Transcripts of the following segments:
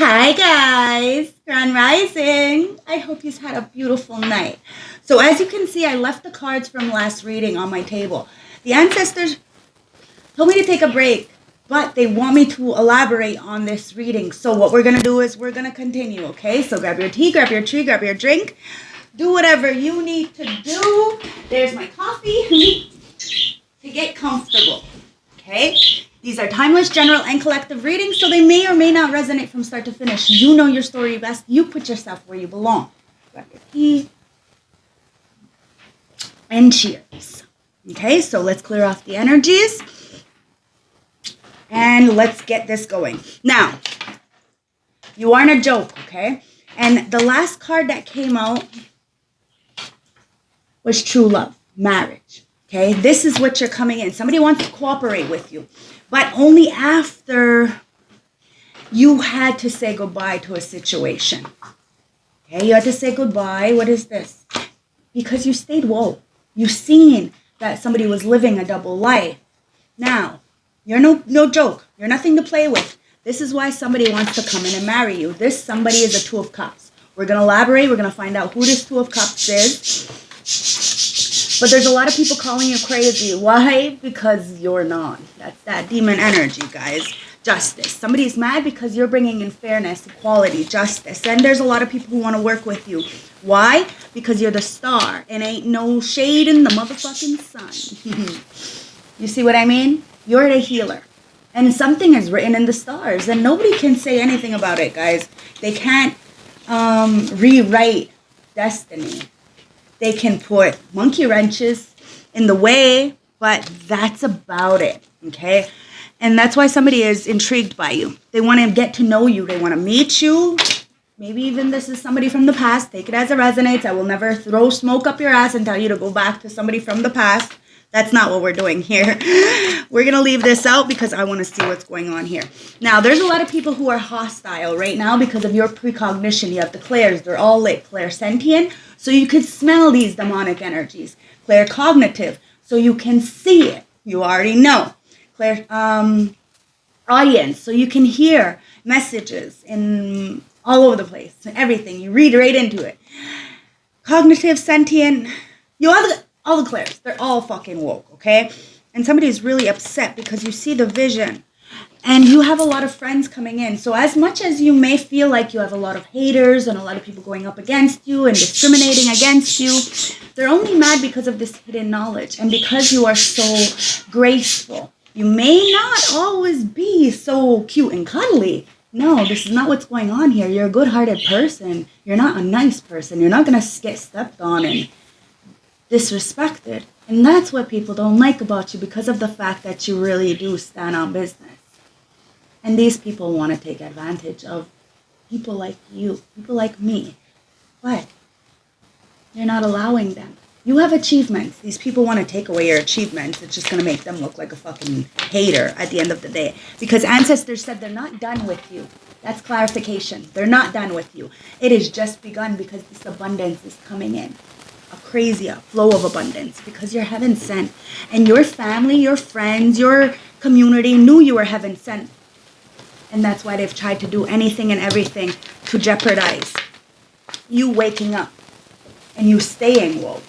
Hi guys, Grand Rising. I hope you've had a beautiful night. So as you can see, I left the cards from last reading on my table. The ancestors told me to take a break, but they want me to elaborate on this reading. So what we're going to do is we're going to continue, okay? So grab your tea, grab your tree, grab your drink. Do whatever you need to do. There's my coffee to get comfortable, okay? These are timeless, general, and collective readings, so they may or may not resonate from start to finish. You know your story best. You put yourself where you belong. Grab your tea. And cheers. Okay, so let's clear off the energies. And let's get this going. Now, you aren't a joke, okay? And the last card that came out was true love, marriage. Okay, this is what you're coming in. Somebody wants to cooperate with you, but only after you had to say goodbye to a situation. Okay, you had to say goodbye. What is this? Because you stayed woke. You've seen that somebody was living a double life. Now, you're no joke. You're nothing to play with. This is why somebody wants to come in and marry you. This somebody is a Two of Cups. We're going to elaborate. We're going to find out who this Two of Cups is. But there's a lot of people calling you crazy. Why? Because you're not. That's that demon energy, guys. Justice. Somebody's mad because you're bringing in fairness, equality, justice. And there's a lot of people who want to work with you. Why? Because you're the star. And ain't no shade in the motherfucking sun. You see what I mean? You're the healer. And something is written in the stars. And nobody can say anything about it, guys. They can't rewrite destiny. They can put monkey wrenches in the way, but that's about it, okay? And that's why somebody is intrigued by you. They want to get to know you. They want to meet you. Maybe even this is somebody from the past. Take it as it resonates. I will never throw smoke up your ass and tell you to go back to somebody from the past. That's not what we're doing here. We're going to leave this out because I want to see what's going on here. Now, there's a lot of people who are hostile right now because of your precognition. You have the clairs. They're all lit. Clairsentient. So you could smell these demonic energies. Claircognitive. So you can see it. You already know. Audience. So you can hear messages in all over the place. Everything. You read right into it. Cognitive, sentient. You have all the clairs. They're all fucking woke, okay? And somebody's really upset because you see the vision. And you have a lot of friends coming in. So as much as you may feel like you have a lot of haters and a lot of people going up against you and discriminating against you, they're only mad because of this hidden knowledge. And because you are so graceful. You may not always be so cute and cuddly. No, this is not what's going on here. You're a good-hearted person. You're not a nice person. You're not going to get stepped on and disrespected. And that's what people don't like about you because of the fact that you really do stand on business. And these people want to take advantage of people like you, people like me. But you're not allowing them. You have achievements. These people want to take away your achievements. It's just going to make them look like a fucking hater at the end of the day. Because ancestors said they're not done with you. That's clarification. They're not done with you. It has just begun because this abundance is coming in. A crazy flow of abundance because you're heaven sent. And your family, your friends, your community knew you were heaven sent. And that's why they've tried to do anything and everything to jeopardize you waking up and you staying woke.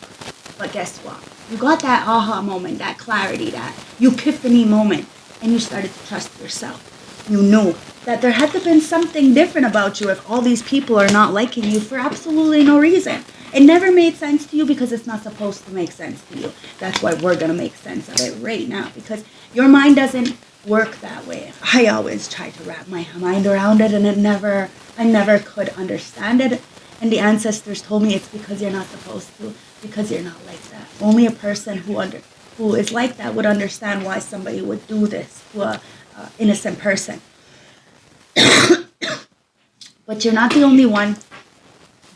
But guess what? You got that aha moment, that clarity, that epiphany moment, and you started to trust yourself. You knew that there had to have been something different about you if all these people are not liking you for absolutely no reason. It never made sense to you because it's not supposed to make sense to you. That's why we're going to make sense of it right now because your mind doesn't work that way. I always try to wrap my mind around it and I never could understand it. And the ancestors told me it's because you're not supposed to, because you're not like that. Only a person who is like that would understand why somebody would do this to a innocent person. But you're not the only one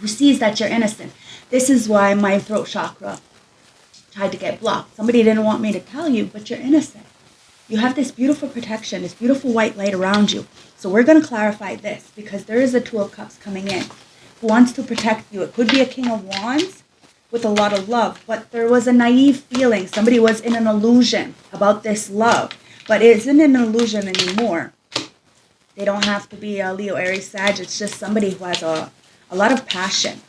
who sees that you're innocent. This is why my throat chakra tried to get blocked. Somebody didn't want me to tell you, but you're innocent. You have this beautiful protection, this beautiful white light around you. So we're going to clarify this because there is a Two of Cups coming in who wants to protect you. It could be a King of Wands with a lot of love, but there was a naive feeling. Somebody was in an illusion about this love, but it isn't an illusion anymore. They don't have to be a Leo, Aries, Sag. It's just somebody who has a lot of passion.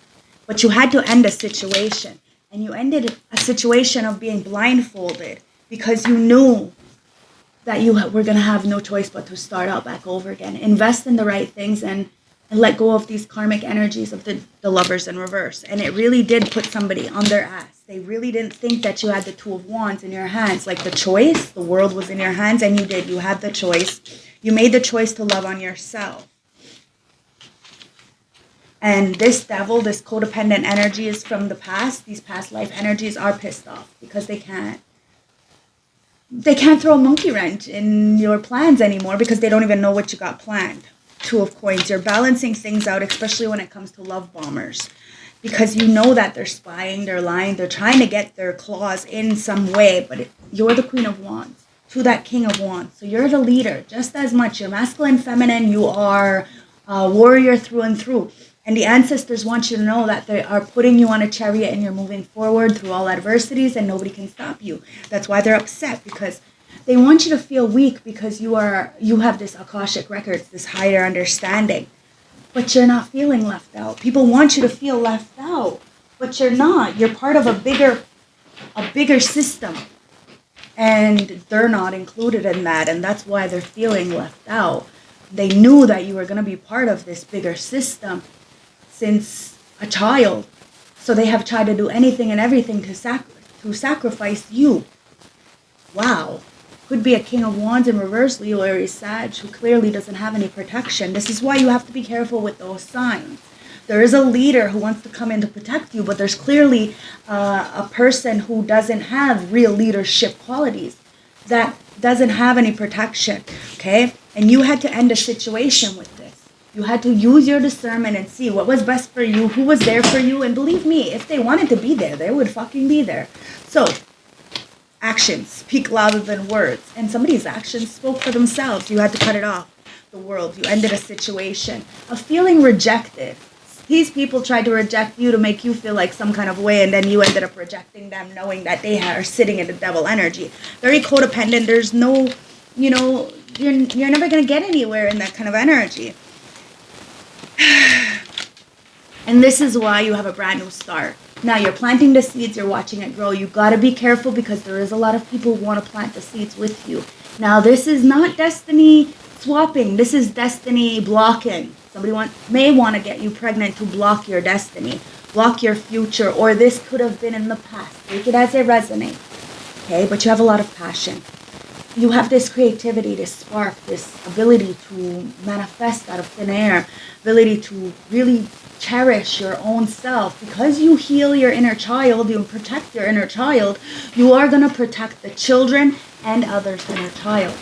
But you had to end a situation. And you ended a situation of being blindfolded because you knew that you were going to have no choice but to start out back over again. Invest in the right things and let go of these karmic energies of the lovers in reverse. And it really did put somebody on their ass. They really didn't think that you had the Two of Wands in your hands. Like the choice, the world was in your hands, and you did. You had the choice. You made the choice to love on yourself. And this devil, this codependent energy is from the past. These past life energies are pissed off because they can't throw a monkey wrench in your plans anymore because they don't even know what you got planned. Two of Coins. You're balancing things out, especially when it comes to love bombers. Because you know that they're spying, they're lying, they're trying to get their claws in some way. But you're the Queen of Wands to that King of Wands. So you're the leader just as much. You're masculine, feminine. You are a warrior through and through. And the ancestors want you to know that they are putting you on a chariot and you're moving forward through all adversities and nobody can stop you. That's why they're upset, because they want you to feel weak because you have this Akashic records, this higher understanding. But you're not feeling left out. People want you to feel left out, but you're not. You're part of a bigger system. And they're not included in that, and that's why they're feeling left out. They knew that you were going to be part of this bigger system since a child. So they have tried to do anything and everything to sacrifice you. Wow. Could be a King of Wands in reverse, Leo, Aries, Sag, who clearly doesn't have any protection. This is why you have to be careful with those signs. There is a leader who wants to come in to protect you, but there's clearly a person who doesn't have real leadership qualities, that doesn't have any protection, okay? And you had to end a situation with this. You had to use your discernment and see what was best for you, who was there for you, and believe me, if they wanted to be there, they would fucking be there. So, actions speak louder than words, and somebody's actions spoke for themselves. You had to cut it off. The world, you ended a situation of feeling rejected. These people tried to reject you to make you feel like some kind of way, and then you ended up rejecting them knowing that they are sitting in the devil energy. Very codependent. There's no, you're never going to get anywhere in that kind of energy. And this is why you have a brand new start. Now you're planting the seeds, you're watching it grow. You got to be careful because there is a lot of people who want to plant the seeds with you. Now this is not destiny swapping. This is destiny blocking. Somebody may want to get you pregnant to block your destiny, block your future, or this could have been in the past. Take it as it resonates. Okay, but you have a lot of passion. You have this creativity, this spark, this ability to manifest out of thin air, ability to really cherish your own self. Because you heal your inner child, you protect your inner child, you are going to protect the children and others' inner child.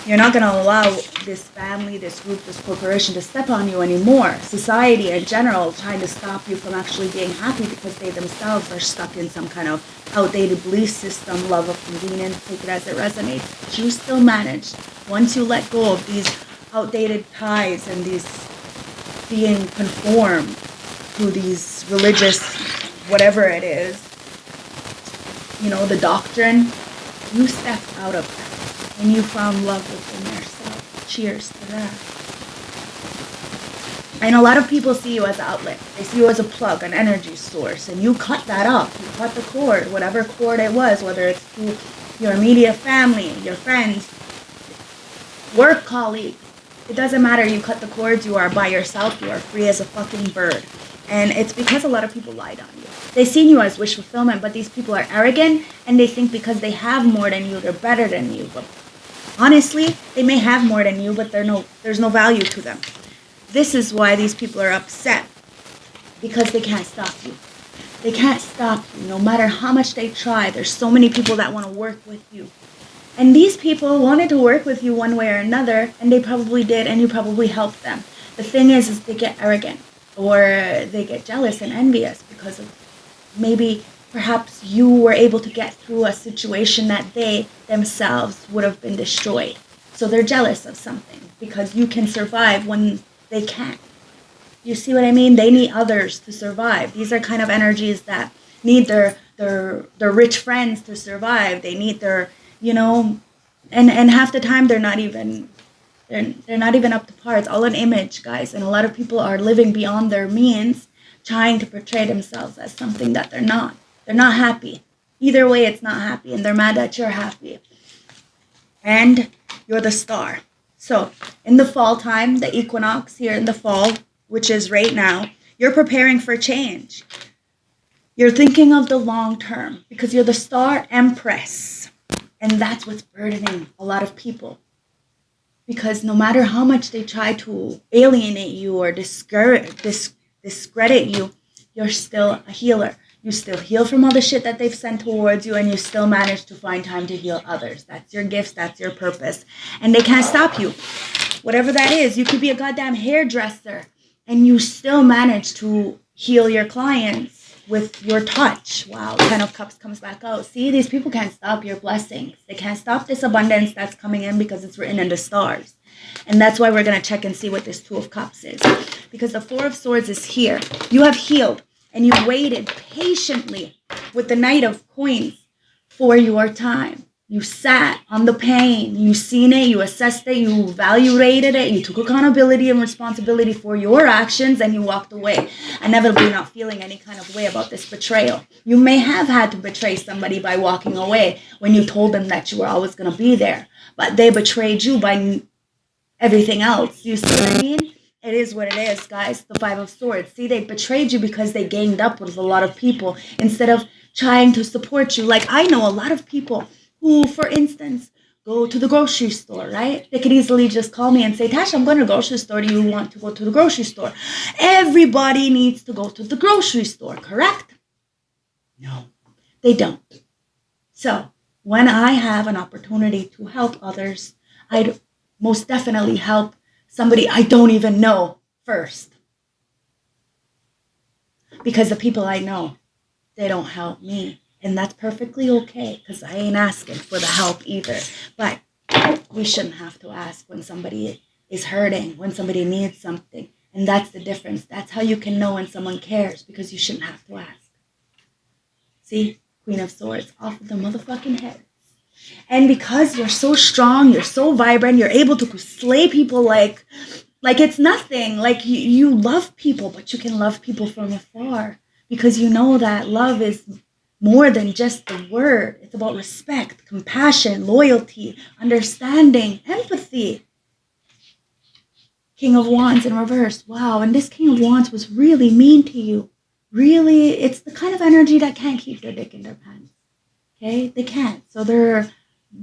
You're not going to allow this family, this group, this corporation to step on you anymore. Society in general trying to stop you from actually being happy because they themselves are stuck in some kind of outdated belief system, love of convenience, take it as it resonates. But you still manage. Once you let go of these outdated ties and these being conformed to these religious, whatever it is, the doctrine, you stepped out of that. And you found love within yourself. Cheers to that. And a lot of people see you as an outlet. They see you as a plug, an energy source. And you cut that off. You cut the cord, whatever cord it was, whether it's through your immediate family, your friends, work colleagues. It doesn't matter. You cut the cords. You are by yourself. You are free as a fucking bird. And it's because a lot of people lied on you. They seen you as wish fulfillment, but these people are arrogant, and they think because they have more than you, they're better than you. But honestly, they may have more than you, but there's no value to them. This is why these people are upset, because they can't stop you. They can't stop you, no matter how much they try. There's so many people that want to work with you. And these people wanted to work with you one way or another, and they probably did, and you probably helped them. The thing is they get arrogant, or they get jealous and envious because of maybe perhaps you were able to get through a situation that they themselves would have been destroyed. So they're jealous of something because you can survive when they can't. You see what I mean? They need others to survive. These are kind of energies that need their rich friends to survive. They need their, and half the time they're not even They're not even up to par. It's all an image, guys. And a lot of people are living beyond their means, trying to portray themselves as something that they're not. They're not happy. Either way, it's not happy. And they're mad that you're happy. And you're the star. So, in the fall time, the equinox here in the fall, which is right now, you're preparing for change. You're thinking of the long term because you're the star empress. And that's what's burdening a lot of people. Because no matter how much they try to alienate you or discredit you, you're still a healer. You still heal from all the shit that they've sent towards you, and you still manage to find time to heal others. That's your gifts. That's your purpose. And they can't stop you. Whatever that is, you could be a goddamn hairdresser, and you still manage to heal your clients with your touch. Wow, 10 of Cups comes back out. See, these people can't stop your blessings. They can't stop this abundance that's coming in because it's written in the stars. And that's why we're going to check and see what this 2 of Cups is. Because the 4 of Swords is here. You have healed. And you waited patiently with the Knight of Coins for your time. You sat on the pain. You seen it. You assessed it. You evaluated it. You took accountability and responsibility for your actions. And you walked away. Inevitably not feeling any kind of way about this betrayal. You may have had to betray somebody by walking away when you told them that you were always going to be there. But they betrayed you by everything else. You see what I mean? It is what it is, guys. The 5 of Swords. See, they betrayed you because they ganged up with a lot of people instead of trying to support you. Like, I know a lot of people who, for instance, go to the grocery store, right? They could easily just call me and say, Tasha, I'm going to the grocery store. Do you want to go to the grocery store? Everybody needs to go to the grocery store, correct? No, they don't. So, when I have an opportunity to help others, I'd most definitely help somebody I don't even know first. Because the people I know, they don't help me. And that's perfectly okay, because I ain't asking for the help either. But we shouldn't have to ask when somebody is hurting, when somebody needs something. And that's the difference. That's how you can know when someone cares, because you shouldn't have to ask. See? Queen of Swords off of the motherfucking head. And because you're so strong, you're so vibrant, you're able to slay people like it's nothing. Like you love people, but you can love people from afar because you know that love is more than just the word. It's about respect, compassion, loyalty, understanding, empathy. King of Wands in reverse. Wow, and this King of Wands was really mean to you. Really, it's the kind of energy that can't keep their dick in their pants. Okay, they can't. So they're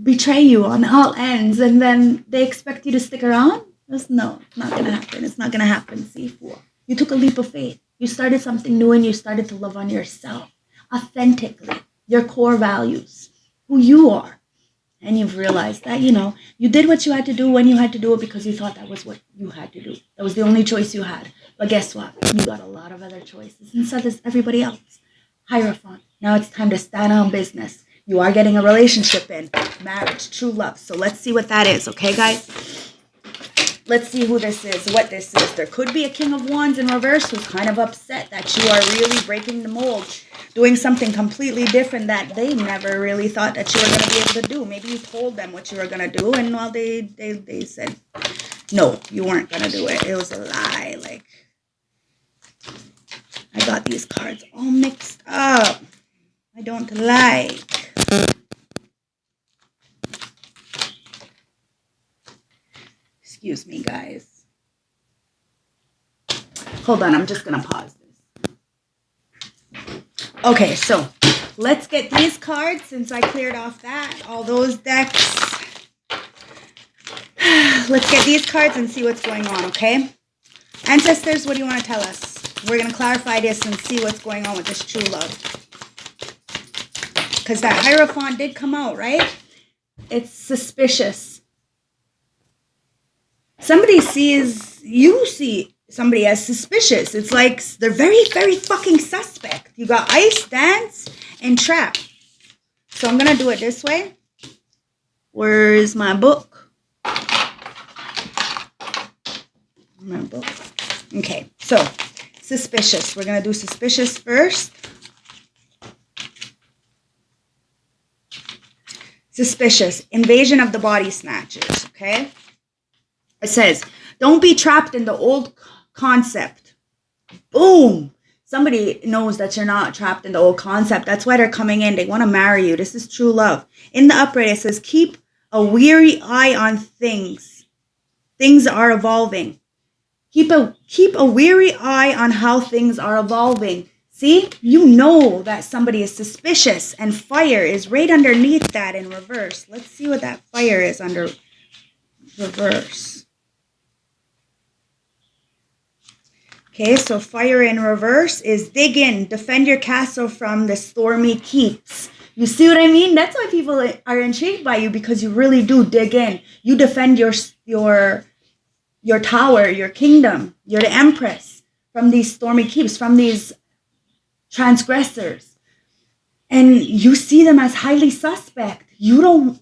betray you on all ends, and then they expect you to stick around. No, it's not gonna happen. It's not gonna happen. C4. You took a leap of faith. You started something new, and you started to love on yourself authentically, your core values, who you are, and you've realized that you did what you had to do when you had to do it because you thought that was what you had to do. That was the only choice you had. But guess what? You got a lot of other choices, and so does everybody else. Hierophant. Now it's time to stand on business. You are getting a relationship in. Marriage, true love. So let's see what that is, okay, guys? Let's see who this is, what this is. There could be a King of Wands in reverse who's kind of upset that you are really breaking the mold, doing something completely different that they never really thought that you were going to be able to do. Maybe you told them what you were going to do, and well, they said, no, you weren't going to do it. It was a lie. Like, I got these cards all mixed up. I don't like. Excuse me, guys. Hold on, I'm just going to pause this. Okay, so let's get these cards since I cleared off all those decks. Let's get these cards and see what's going on, okay? Ancestors, what do you want to tell us? We're going to clarify this and see what's going on with this true love. Because that Hierophant did come out, right? It's suspicious. You see somebody as suspicious. It's like they're very, very fucking suspect. You got Ice, Dance, and Trap. So I'm going to do it this way. Where's my book? My book. Okay, so suspicious. We're going to do suspicious first. Suspicious. Invasion of the body snatchers, okay? It says, don't be trapped in the old concept. Boom. Somebody knows that you're not trapped in the old concept. That's why they're coming in. They want to marry you. This is true love. In the upright, it says, keep a weary eye on things. Things are evolving. Keep a weary eye on how things are evolving. See, you know that somebody is suspicious, and fire is right underneath that in reverse. Let's see what that fire is under reverse. Okay, so fire in reverse is dig in, defend your castle from the stormy keeps. You see what I mean? That's why people are intrigued by you, because you really do dig in. You defend your tower, your kingdom. You're the empress from these stormy keeps, from these transgressors. And you see them as highly suspect. You're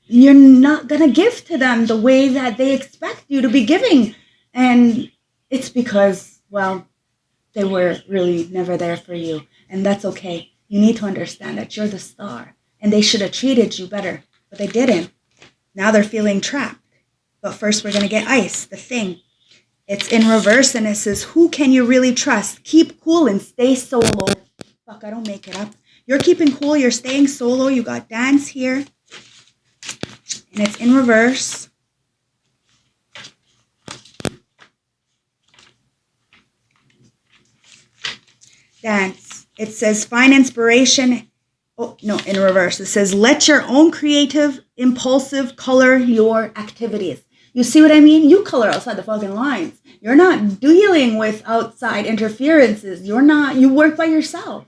not going to give to them the way that they expect you to be giving. And it's because, well, they were really never there for you. And that's okay. You need to understand that you're the star. And they should have treated you better. But they didn't. Now they're feeling trapped. But first we're going to get ice, the thing. It's in reverse and it says, who can you really trust? Keep cool and stay solo. Fuck, I don't make it up. You're keeping cool. You're staying solo. You got dance here. And it's in reverse. Dance. It says find inspiration. Oh, no, in reverse. It says let your own creative, impulsive color your activities. You see what I mean? You color outside the fucking lines. You're not dealing with outside interferences. You work by yourself.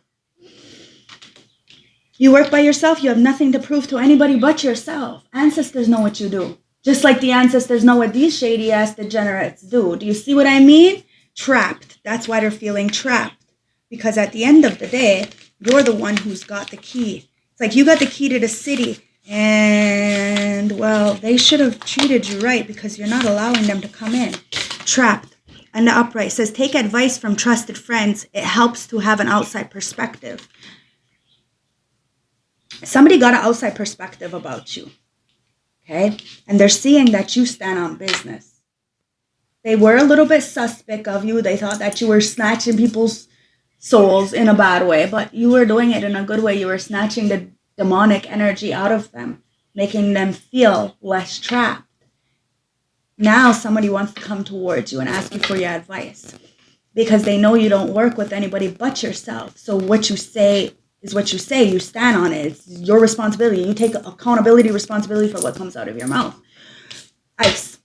You work by yourself. You have nothing to prove to anybody but yourself. Ancestors know what you do. Just like the ancestors know what these shady-ass degenerates do. Do you see what I mean? Trapped. That's why they're feeling trapped. Because at the end of the day, you're the one who's got the key. It's like you got the key to the city. And, well, they should have treated you right because you're not allowing them to come in. Trapped. And the upright says, take advice from trusted friends. It helps to have an outside perspective. Somebody got an outside perspective about you. Okay? And they're seeing that you stand on business. They were a little bit suspect of you. They thought that you were snatching people's souls in a bad way, but you were doing it in a good way. You were snatching the demonic energy out of them, making them feel less trapped. Now somebody wants to come towards you and ask you for your advice because they know you don't work with anybody but yourself. So what you say is what you say. You stand on it. It's your responsibility. You take responsibility for what comes out of your mouth. Ice.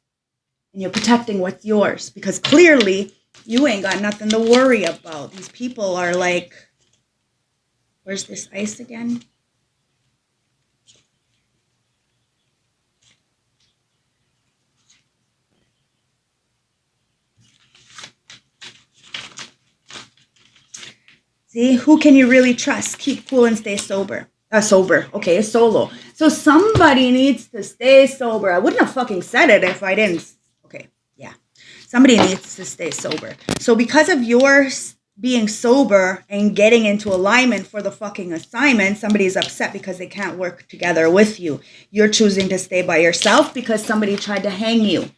And you're protecting what's yours because clearly you ain't got nothing to worry about. These people are like, where's this ice again? See, who can you really trust? Keep cool and stay sober. Sober. Okay, solo. So somebody needs to stay sober. I wouldn't have fucking said it if I didn't. Okay, yeah. Somebody needs to stay sober. So because of your being sober and getting into alignment for the fucking assignment, somebody's upset because they can't work together with you. You're choosing to stay by yourself because somebody tried to hang you,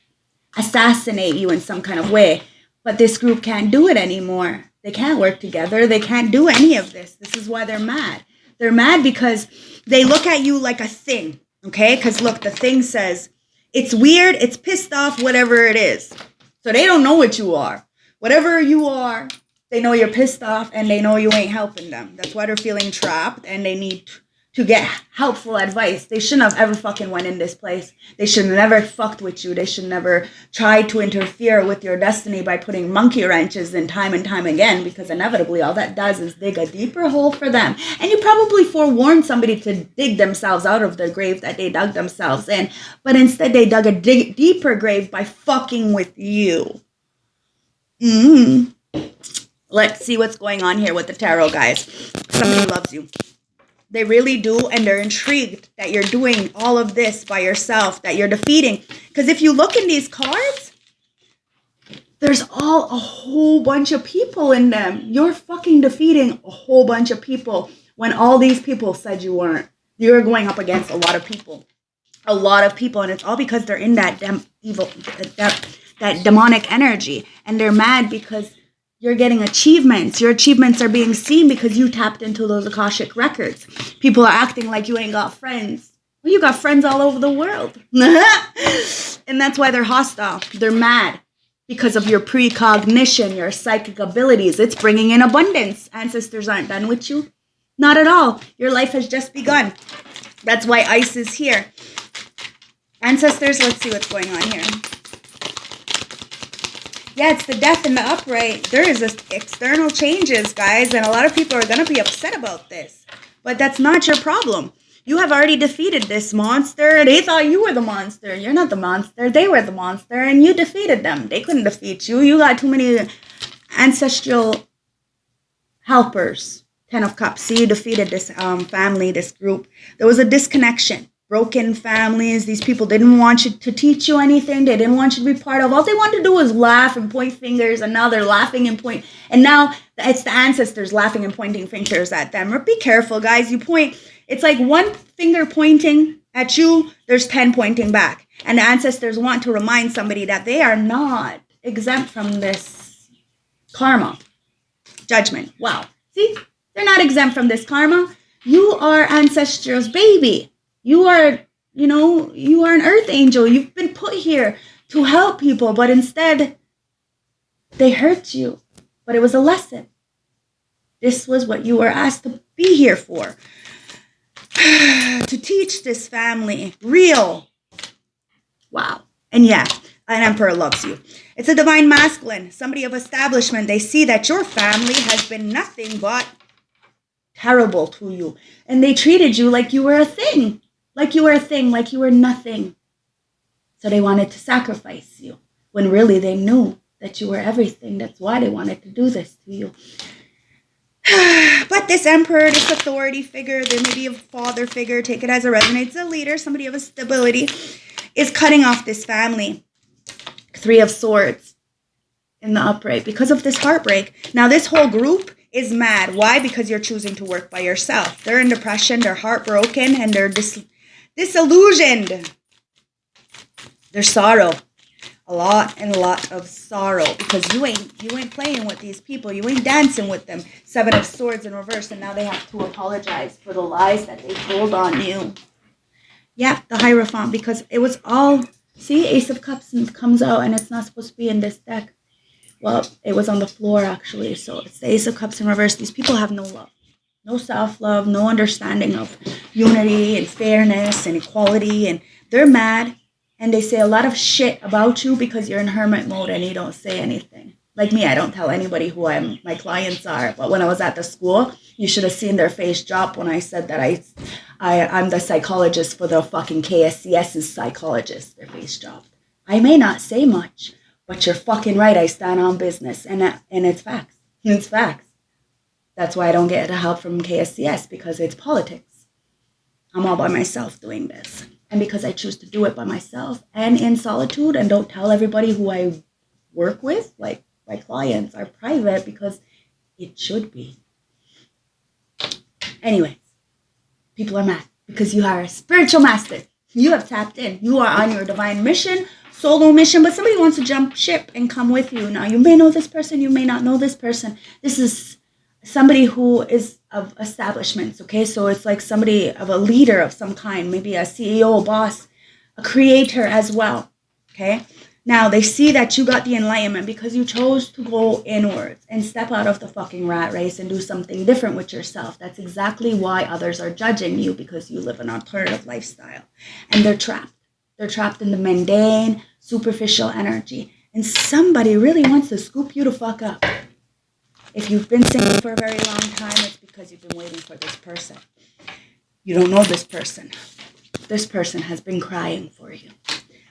assassinate you in some kind of way. But this group can't do it anymore. They can't work together. They can't do any of this. This is why they're mad. They're mad because they look at you like a thing, okay? Because look, the thing says, it's weird, it's pissed off, whatever it is. So they don't know what you are. Whatever you are, they know you're pissed off and they know you ain't helping them. That's why they're feeling trapped and they need to get helpful advice. They shouldn't have ever fucking went in this place. They should have never fucked with you. They should never try to interfere with your destiny by putting monkey wrenches in time and time again, because inevitably all that does is dig a deeper hole for them. And you probably forewarned somebody to dig themselves out of the grave that they dug themselves in, but instead they dug a deeper grave by fucking with you. Let's see what's going on here with the tarot, guys. Somebody loves you. They really do, and they're intrigued that you're doing all of this by yourself, that you're defeating. Because if you look in these cards, there's a whole bunch of people in them. You're fucking defeating a whole bunch of people when all these people said you weren't. You're going up against a lot of people. a lot of people, and it's all because they're in that that demonic energy, and they're mad because you're getting achievements. Your achievements are being seen because you tapped into those Akashic records. People are acting like you ain't got friends. Well, you got friends all over the world. And that's why they're hostile. They're mad because of your precognition, your psychic abilities. It's bringing in abundance. Ancestors aren't done with you. Not at all. Your life has just begun. That's why ice is here. Ancestors, let's see what's going on here. Yeah, it's the death and the upright. There is external changes, guys, and a lot of people are going to be upset about this. But that's not your problem. You have already defeated this monster. They thought you were the monster. You're not the monster. They were the monster, and you defeated them. They couldn't defeat you. You got too many ancestral helpers. 10 of Cups. See, you defeated this family, this group. There was a disconnection. Broken families. These people didn't want you to teach you anything. They didn't want you to be part of. All they wanted to do was laugh and point fingers, and now they're laughing and point. And now it's the ancestors laughing and pointing fingers at them. Or be careful, guys. You point. It's like one finger pointing at you. There's 10 pointing back. And the ancestors want to remind somebody that they are not exempt from this karma. Judgment. Wow. See? They're not exempt from this karma. You are ancestral's baby. You are, you are an earth angel. You've been put here to help people, but instead they hurt you. But it was a lesson. This was what you were asked to be here for. To teach this family real. Wow. And yeah, an emperor loves you. It's a divine masculine, somebody of establishment. They see that your family has been nothing but terrible to you. And they treated you like you were a thing. Like you were a thing, like you were nothing. So they wanted to sacrifice you, when really they knew that you were everything. That's why they wanted to do this to you. But this emperor, this authority figure, there may be a father figure, take it as it resonates, a leader, somebody of a stability, is cutting off this family. 3 of Swords in the upright because of this heartbreak. Now this whole group is mad. Why? Because you're choosing to work by yourself. They're in depression, they're heartbroken, and they're disillusioned. There's sorrow. A lot of sorrow because you ain't playing with these people. You ain't dancing with them. 7 of Swords in reverse, and now they have to apologize for the lies that they told on you. Yeah, the Hierophant, because it was all, see, Ace of Cups comes out, and it's not supposed to be in this deck. Well, it was on the floor, actually, so it's the Ace of Cups in reverse. These people have no love. No self-love, no understanding of unity and fairness and equality, and they're mad, and they say a lot of shit about you because you're in hermit mode and you don't say anything. Like me, I don't tell anybody who my clients are, but when I was at the school, you should have seen their face drop when I said that I'm the psychologist for the fucking KSCS's psychologist. Their face dropped. I may not say much, but you're fucking right, I stand on business, and it's facts. It's facts. That's why I don't get the help from KSCS, because it's politics. I'm all by myself doing this. And because I choose to do it by myself and in solitude and don't tell everybody who I work with, like my clients are private because it should be. Anyways, people are mad because you are a spiritual master. You have tapped in. You are on your divine mission, solo mission, but somebody wants to jump ship and come with you. Now, you may know this person, you may not know this person. This is somebody who is of establishments, okay? So it's like somebody of a leader of some kind, maybe a CEO, a boss, a creator as well, okay? Now, they see that you got the enlightenment because you chose to go inwards and step out of the fucking rat race and do something different with yourself. That's exactly why others are judging you, because you live an alternative lifestyle. And they're trapped. They're trapped in the mundane, superficial energy. And somebody really wants to scoop you the fuck up. If you've been single for a very long time, it's because you've been waiting for this person. You don't know this person. This person has been crying for you.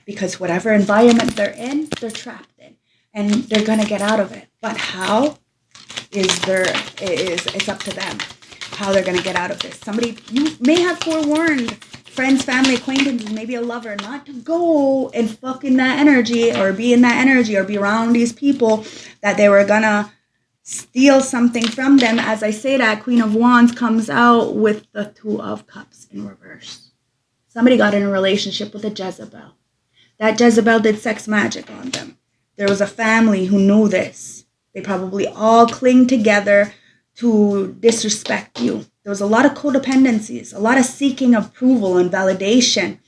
Because whatever environment they're in, they're trapped in. And they're going to get out of it. But how it's up to them. How they're going to get out of this. Somebody, you may have forewarned friends, family, acquaintances, maybe a lover, not to go and fuck in that energy or be in that energy or be around these people that they were going to steal something from them. As I say that, Queen of Wands comes out with the 2 of Cups in reverse. Somebody got in a relationship with a Jezebel. That Jezebel did sex magic on them. There was a family who knew this. They probably all cling together to disrespect you. There was a lot of codependencies, a lot of seeking approval and validation.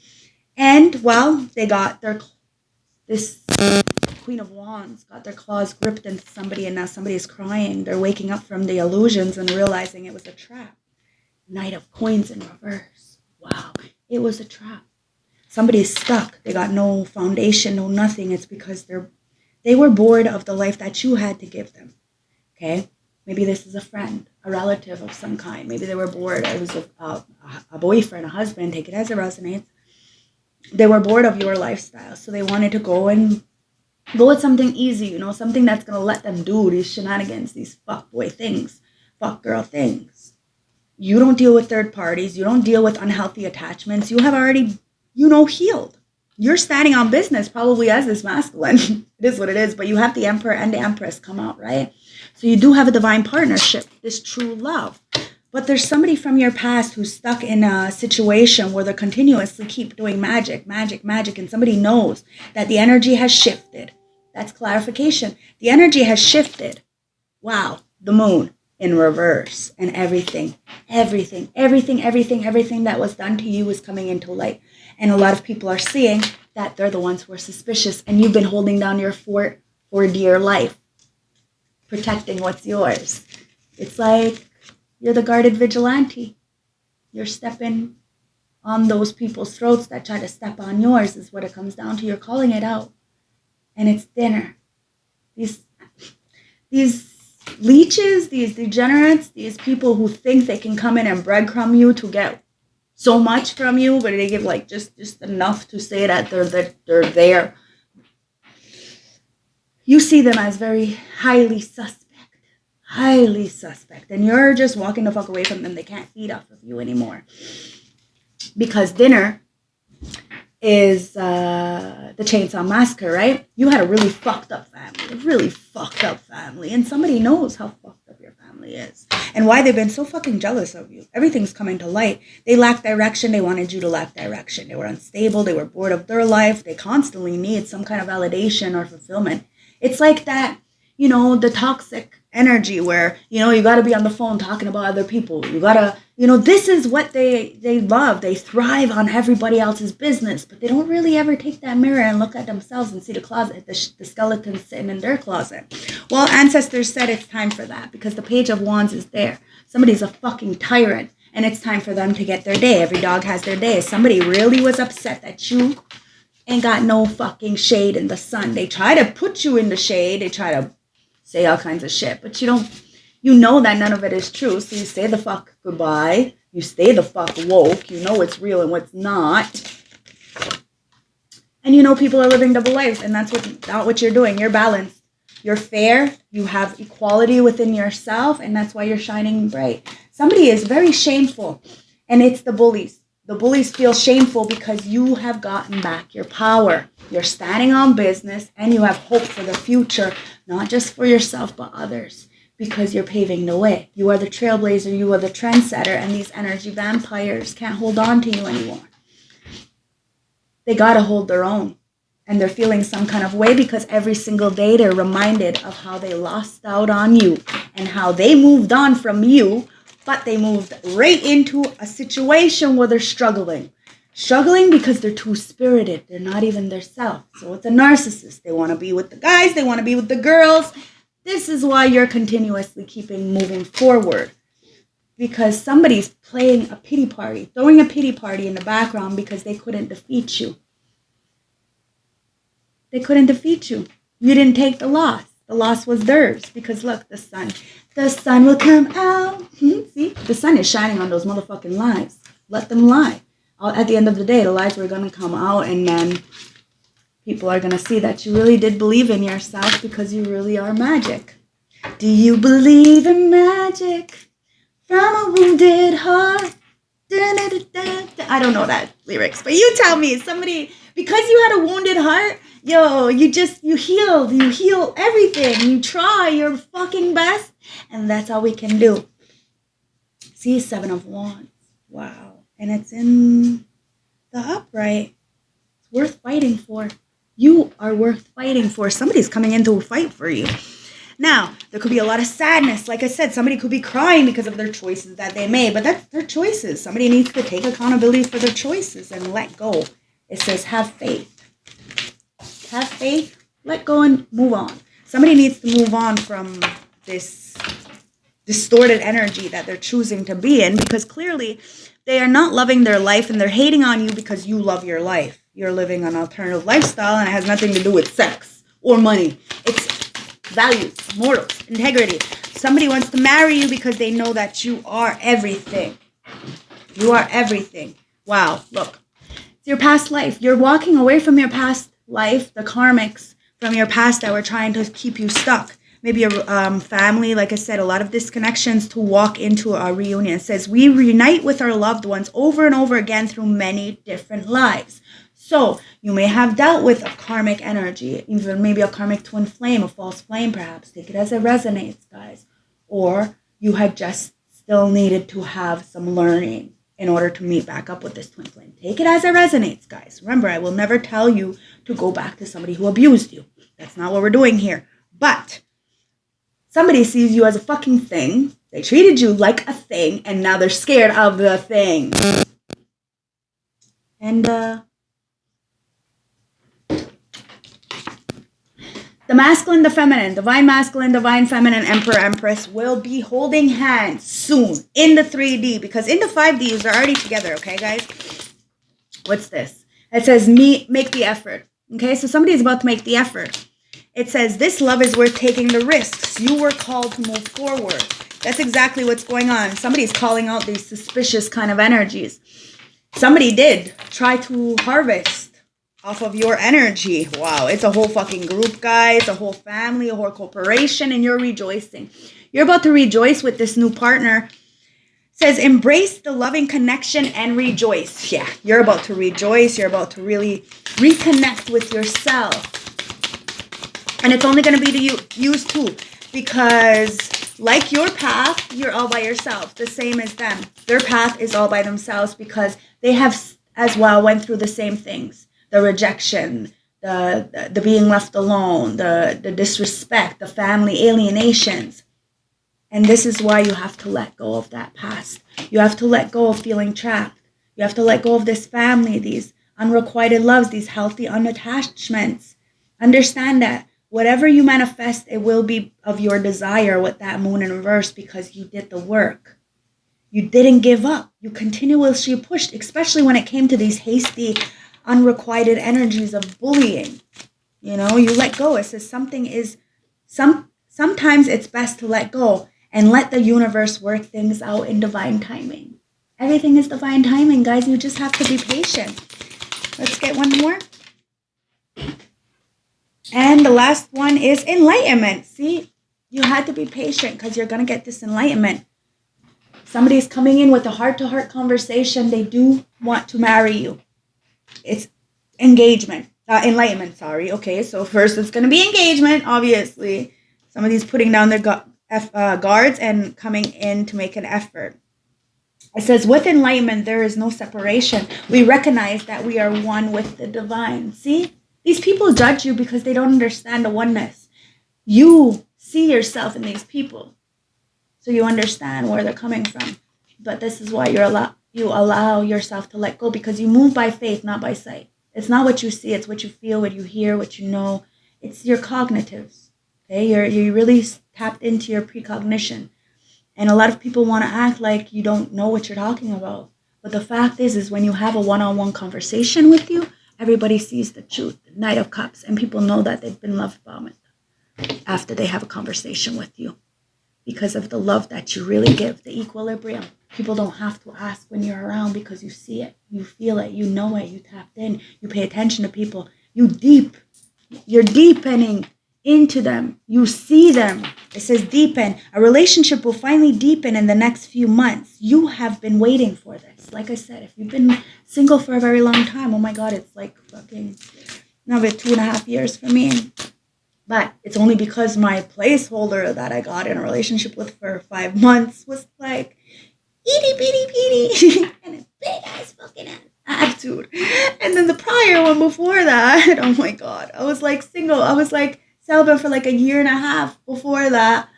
And, well, they got this Queen of Wands got their claws gripped into somebody, and now somebody is crying. They're waking up from the illusions and realizing it was a trap. Knight of Coins in reverse. Wow, it was a trap. Somebody's stuck. They got no foundation, no nothing. It's because they were bored of the life that you had to give them. Okay? Maybe this is a friend, a relative of some kind. Maybe they were bored. It was a boyfriend, a husband. Take it as it resonates. They were bored of your lifestyle, so they wanted to go with something easy, something that's going to let them do these shenanigans, these fuckboy things, fuck girl things. You don't deal with third parties. You don't deal with unhealthy attachments. You have already, healed. You're standing on business probably as this masculine. It is what it is, but you have the Emperor and the Empress come out, right? So you do have a divine partnership, this true love. But there's somebody from your past who's stuck in a situation where they continuously keep doing magic, and somebody knows that the energy has shifted. That's clarification. The energy has shifted. Wow, the moon in reverse, and everything that was done to you is coming into light. And a lot of people are seeing that they're the ones who are suspicious, and you've been holding down your fort for dear life, protecting what's yours. It's like you're the guarded vigilante. You're stepping on those people's throats that try to step on yours is what it comes down to. You're calling it out. And it's dinner. These leeches, these degenerates, these people who think they can come in and breadcrumb you to get so much from you, but they give like just enough to say that they're there. You see them as very highly suspect, and you're just walking the fuck away from them. They can't feed off of you anymore, because dinner is the Chainsaw Massacre, right? You had a really fucked up family, and somebody knows how fucked up your family is and why they've been so fucking jealous of you. Everything's coming to light. They lack direction. They wanted you to lack direction. They were unstable. They were bored of their life. They constantly need some kind of validation or fulfillment. It's like that, the toxic energy where, you got to be on the phone talking about other people. You got to, this is what they love. They thrive on everybody else's business, but they don't really ever take that mirror and look at themselves and see the closet, the skeleton sitting in their closet. Well, ancestors said it's time for that because the Page of Wands is there. Somebody's a fucking tyrant, and it's time for them to get their day. Every dog has their day. Somebody really was upset that you ain't got no fucking shade in the sun. They try to put you in the shade. They try to say all kinds of shit, but you know that none of it is true. So you say the fuck goodbye. You stay the fuck woke. You know what's real and what's not. And people are living double lives, and that's not what you're doing. You're balanced. You're fair. You have equality within yourself, and that's why you're shining bright. Somebody is very shameful, and it's the bullies. The bullies feel shameful because you have gotten back your power. You're standing on business, and you have hope for the future, not just for yourself, but others, because you're paving the way. You are the trailblazer. You are the trendsetter, and these energy vampires can't hold on to you anymore. They got to hold their own, and they're feeling some kind of way because every single day they're reminded of how they lost out on you and how they moved on from you, but they moved right into a situation where they're struggling. Struggling because they're too spirited. They're not even their self. So it's a narcissist. They want to be with the guys. They want to be with the girls. This is why you're continuously moving forward. Because somebody's playing a pity party, throwing a pity party in the background because they couldn't defeat you. They couldn't defeat you. You didn't take the loss. The loss was theirs. Because look, the sun will come out. See? The sun is shining on those motherfucking lies. Let them lie. At the end of the day, the lies were going to come out, and then people are going to see that you really did believe in yourself because you really are magic. Do you believe in magic from a wounded heart? I don't know that lyrics, but you tell me. Somebody, because you had a wounded heart, you heal everything. You try your fucking best, and that's all we can do. See, 7 of Wands. Wow. And it's in the upright. It's worth fighting for. You are worth fighting for. Somebody's coming in to fight for you. Now, there could be a lot of sadness. Like I said, somebody could be crying because of their choices that they made, but that's their choices. Somebody needs to take accountability for their choices and let go. It says, have faith. Have faith, let go, and move on. Somebody needs to move on from this distorted energy that they're choosing to be in, because clearly they are not loving their life and they're hating on you because you love your life. You're living an alternative lifestyle and it has nothing to do with sex or money. It's values, morals, integrity. Somebody wants to marry you because they know that you are everything. You are everything. Wow, look. It's your past life. You're walking away from your past life, the karmics from your past that were trying to keep you stuck. Maybe a family, like I said, a lot of disconnections to walk into a reunion. It says, we reunite with our loved ones over and over again through many different lives. So you may have dealt with a karmic energy, even maybe a karmic twin flame, a false flame perhaps. Take it as it resonates, guys. Or you had just still needed to have some learning in order to meet back up with this twin flame. Take it as it resonates, guys. Remember, I will never tell you to go back to somebody who abused you. That's not what we're doing here. But somebody sees you as a fucking thing. They treated you like a thing, and now they're scared of the thing. And, the masculine, the feminine, divine masculine, divine feminine, emperor, empress will be holding hands soon in the 3D, because in the 5D, they're already together, okay, guys? What's this? It says, make the effort, okay? So somebody is about to make the effort. It says, this love is worth taking the risks. You were called to move forward. That's exactly what's going on. Somebody's calling out these suspicious kind of energies. Somebody did try to harvest off of your energy. Wow, it's a whole fucking group, guys, a whole family, a whole corporation, and you're rejoicing. You're about to rejoice with this new partner. It says, embrace the loving connection and rejoice. Yeah, you're about to rejoice. You're about to really reconnect with yourself. And it's only going to be to use too, because like your path, you're all by yourself, the same as them. Their path is all by themselves because they have as well went through the same things. The rejection, the being left alone, the disrespect, the family alienations. And this is why you have to let go of that past. You have to let go of feeling trapped. You have to let go of this family, these unrequited loves, these healthy unattachments. Understand that whatever you manifest, it will be of your desire with that moon in reverse, because you did the work. You didn't give up. You continuously pushed, especially when it came to these hasty, unrequited energies of bullying. You know, you let go. It says sometimes it's best to let go and let the universe work things out in divine timing. Everything is divine timing, guys. You just have to be patient. Let's get one more. And the last one is enlightenment. See, you had to be patient because you're going to get this enlightenment. Somebody's coming in with a heart-to-heart conversation. They do want to marry you. It's enlightenment, sorry. Okay, so first it's going to be engagement, obviously. Somebody's putting down their guards and coming in to make an effort. It says, with enlightenment, there is no separation. We recognize that we are one with the divine. See? These people judge you because they don't understand the oneness. You see yourself in these people. So you understand where they're coming from. But this is why you allow yourself to let go, because you move by faith, not by sight. It's not what you see, it's what you feel, what you hear, what you know. It's your cognitives. Okay, you're really tapped into your precognition. And a lot of people want to act like you don't know what you're talking about. But the fact is when you have a one-on-one conversation with you, everybody sees the truth, the Knight of Cups, and people know that they've been love bombed after they have a conversation with you. Because of the love that you really give, the equilibrium. People don't have to ask when you're around because you see it, you feel it, you know it, you tapped in, you pay attention to people. You're deepening into them. You see them. It says deepen. A relationship will finally deepen in the next few months. You have been waiting for this. Like I said, if you've been single for a very long time, oh my God, it's like fucking another 2.5 years for me. But it's only because my placeholder that I got in a relationship with for 5 months was like, itty bitty bitty, and a big ass fucking ass. I attitude. And then the prior one before that, oh my God, I was like single. I was like celibate for like a year and a half before that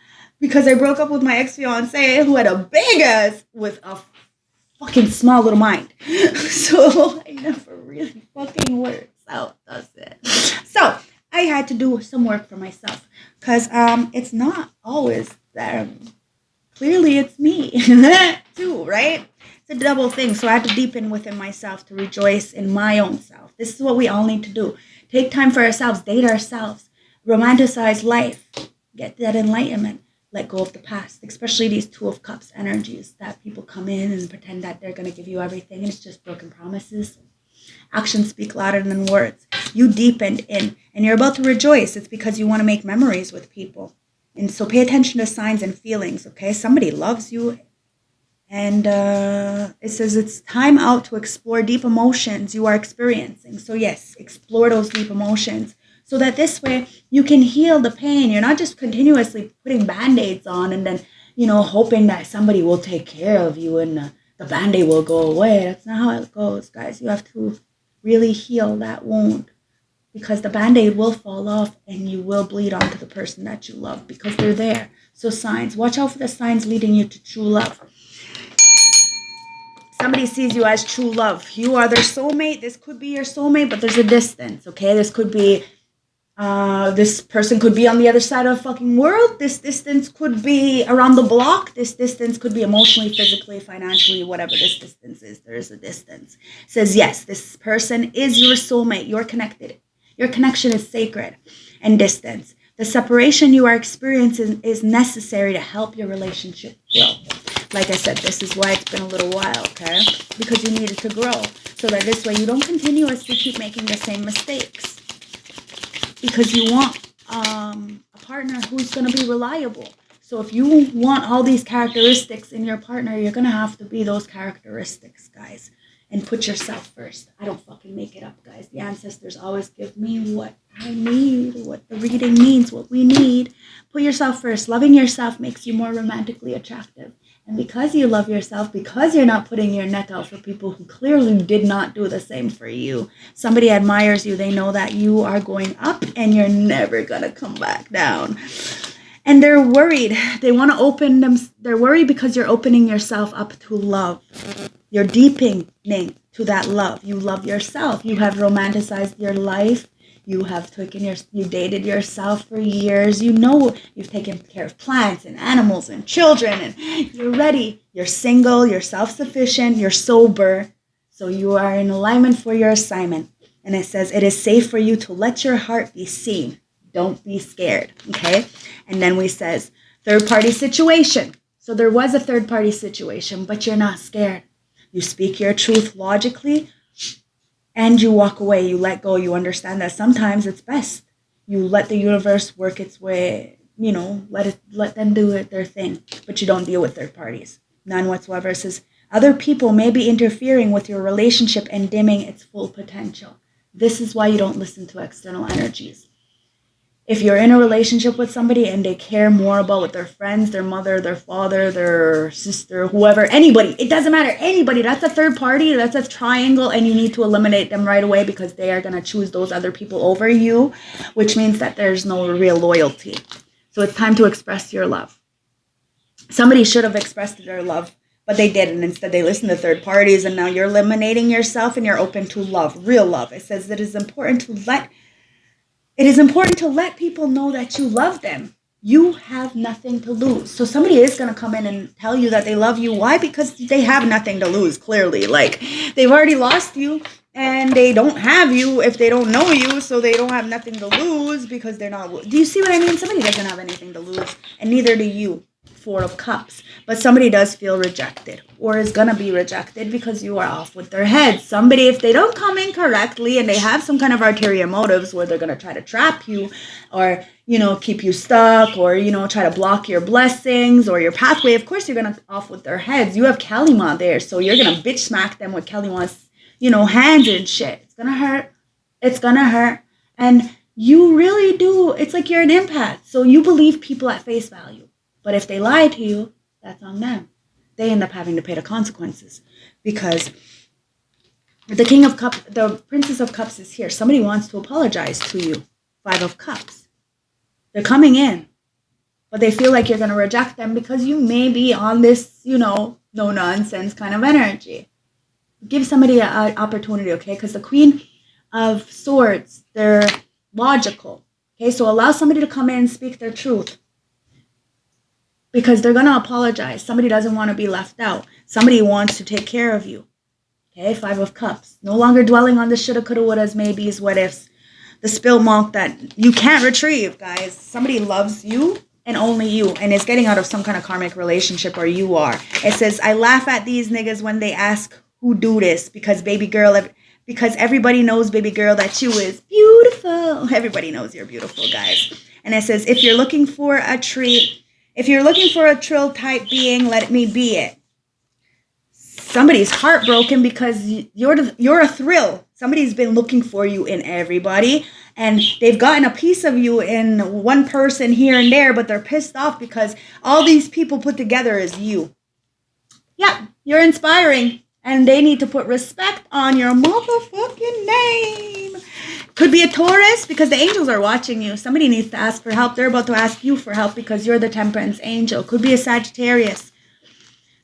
because I broke up with my ex-fiance who had a big ass with a fucking small little mind. So I never really fucking works out, does it? So I had to do some work for myself because it's not always them. Clearly it's me too, right? It's a double thing. So I had to deepen within myself to rejoice in my own self. This is what we all need to do. Take time for ourselves, date ourselves, romanticize life, get that enlightenment, let go of the past, especially these Two of Cups energies that people come in and pretend that they're going to give you everything. And it's just broken promises. Actions speak louder than words. You deepened in and you're about to rejoice. It's because you want to make memories with people. And so pay attention to signs and feelings, okay? Somebody loves you. And it says it's time out to explore deep emotions you are experiencing. So yes, explore those deep emotions so that this way you can heal the pain. You're not just continuously putting Band-Aids on and then, hoping that somebody will take care of you and the Band-Aid will go away. That's not how it goes, guys. You have to really heal that wound. Because the Band-Aid will fall off and you will bleed onto the person that you love because they're there. So signs. Watch out for the signs leading you to true love. Somebody sees you as true love. You are their soulmate. This could be your soulmate, but there's a distance, okay? This could be, this person could be on the other side of the fucking world. This distance could be around the block. This distance could be emotionally, physically, financially, whatever this distance is. There is a distance. It says, yes, this person is your soulmate. You're connected. Your connection is sacred and distance. The separation you are experiencing is necessary to help your relationship grow. Like I said, this is why it's been a little while, okay? Because you needed to grow. So that this way you don't continuously keep making the same mistakes. Because you want a partner who's going to be reliable. So if you want all these characteristics in your partner, you're going to have to be those characteristics, guys. And put yourself first. I don't fucking make it up, guys. The ancestors always give me what I need, what the reading means, what we need. Put yourself first. Loving yourself makes you more romantically attractive. And because you love yourself, because you're not putting your neck out for people who clearly did not do the same for you, somebody admires you. They know that you are going up and you're never going to come back down. And they're worried. They want to open them. They're worried because you're opening yourself up to love. You're deepening to that love. You love yourself. You have romanticized your life. You have you dated yourself for years. You've taken care of plants and animals and children and you're ready. You're single. You're self-sufficient. You're sober. So you are in alignment for your assignment. And it says it is safe for you to let your heart be seen. Don't be scared. Okay. And then we says third-party situation. So there was a third-party situation, but you're not scared. You speak your truth logically and you walk away. You let go. You understand that sometimes it's best. You let the universe work its way, let them do their thing, but you don't deal with third parties. None whatsoever. It says other people may be interfering with your relationship and dimming its full potential. This is why you don't listen to external energies. If you're in a relationship with somebody and they care more about what their friends, their mother, their father, their sister, whoever, anybody, it doesn't matter, anybody, that's a third party, that's a triangle, and you need to eliminate them right away because they are going to choose those other people over you, which means that there's no real loyalty. So it's time to express your love. Somebody should have expressed their love, but they didn't. Instead, they listened to third parties, and now you're eliminating yourself and you're open to love, real love. It says that it is important to let people know that you love them. You have nothing to lose. So somebody is going to come in and tell you that they love you. Why? Because they have nothing to lose, clearly. Like, they've already lost you and they don't have you if they don't know you. So they don't have nothing to lose because they're not. Do you see what I mean? Somebody doesn't have anything to lose and neither do you. Four of Cups. But somebody does feel rejected or is going to be rejected because you are off with their head. Somebody, if they don't come in correctly and they have some kind of ulterior motives where they're going to try to trap you or, keep you stuck or, try to block your blessings or your pathway, of course you're going to off with their heads. You have Kalima there, so you're going to bitch smack them with Kalima's, hands and shit. It's going to hurt. It's going to hurt. And you really do. It's like you're an empath. So you believe people at face value. But if they lie to you, that's on them. They end up having to pay the consequences because The King of Cups, the Princess of Cups is here. Somebody wants to apologize to you. Five of Cups. They're coming in, but they feel like you're going to reject them because you may be on this, no nonsense kind of energy. Give somebody an opportunity, okay? Because the Queen of Swords, they're logical. Okay, so allow somebody to come in and speak their truth. Because they're going to apologize. Somebody doesn't want to be left out. Somebody wants to take care of you. Okay, Five of Cups. No longer dwelling on the shoulda, coulda, wouldas, maybes, what ifs. The spilt milk that you can't retrieve, guys. Somebody loves you and only you and is getting out of some kind of karmic relationship, or you are. It says, I laugh at these niggas when they ask who do this because because everybody knows, baby girl, that you is beautiful. Everybody knows you're beautiful, guys. And it says, if you're looking for a trill type being, let me be it. Somebody's heartbroken because you're a thrill. Somebody's been looking for you in everybody, and they've gotten a piece of you in one person here and there, but they're pissed off because all these people put together is you. Yeah, you're inspiring, and they need to put respect on your motherfucking name. Could be a Taurus because the angels are watching you. Somebody needs to ask for help. They're about to ask you for help because you're the temperance angel. Could be a Sagittarius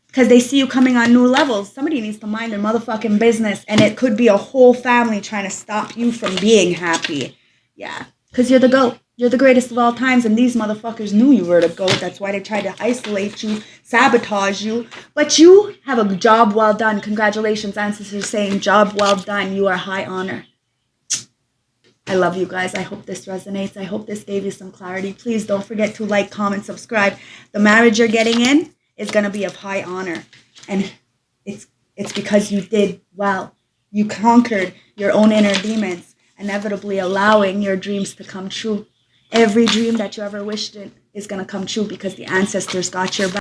because they see you coming on new levels. Somebody needs to mind their motherfucking business, and it could be a whole family trying to stop you from being happy. Yeah, because you're the GOAT. You're the greatest of all times, and these motherfuckers knew you were the GOAT. That's why they tried to isolate you, sabotage you. But you have a job well done. Congratulations, ancestors saying job well done. You are high honor. I love you guys. I hope this resonates. I hope this gave you some clarity. Please don't forget to like, comment, subscribe. The marriage you're getting in is going to be of high honor. And it's because you did well. You conquered your own inner demons, inevitably allowing your dreams to come true. Every dream that you ever wished in is going to come true because the ancestors got your back.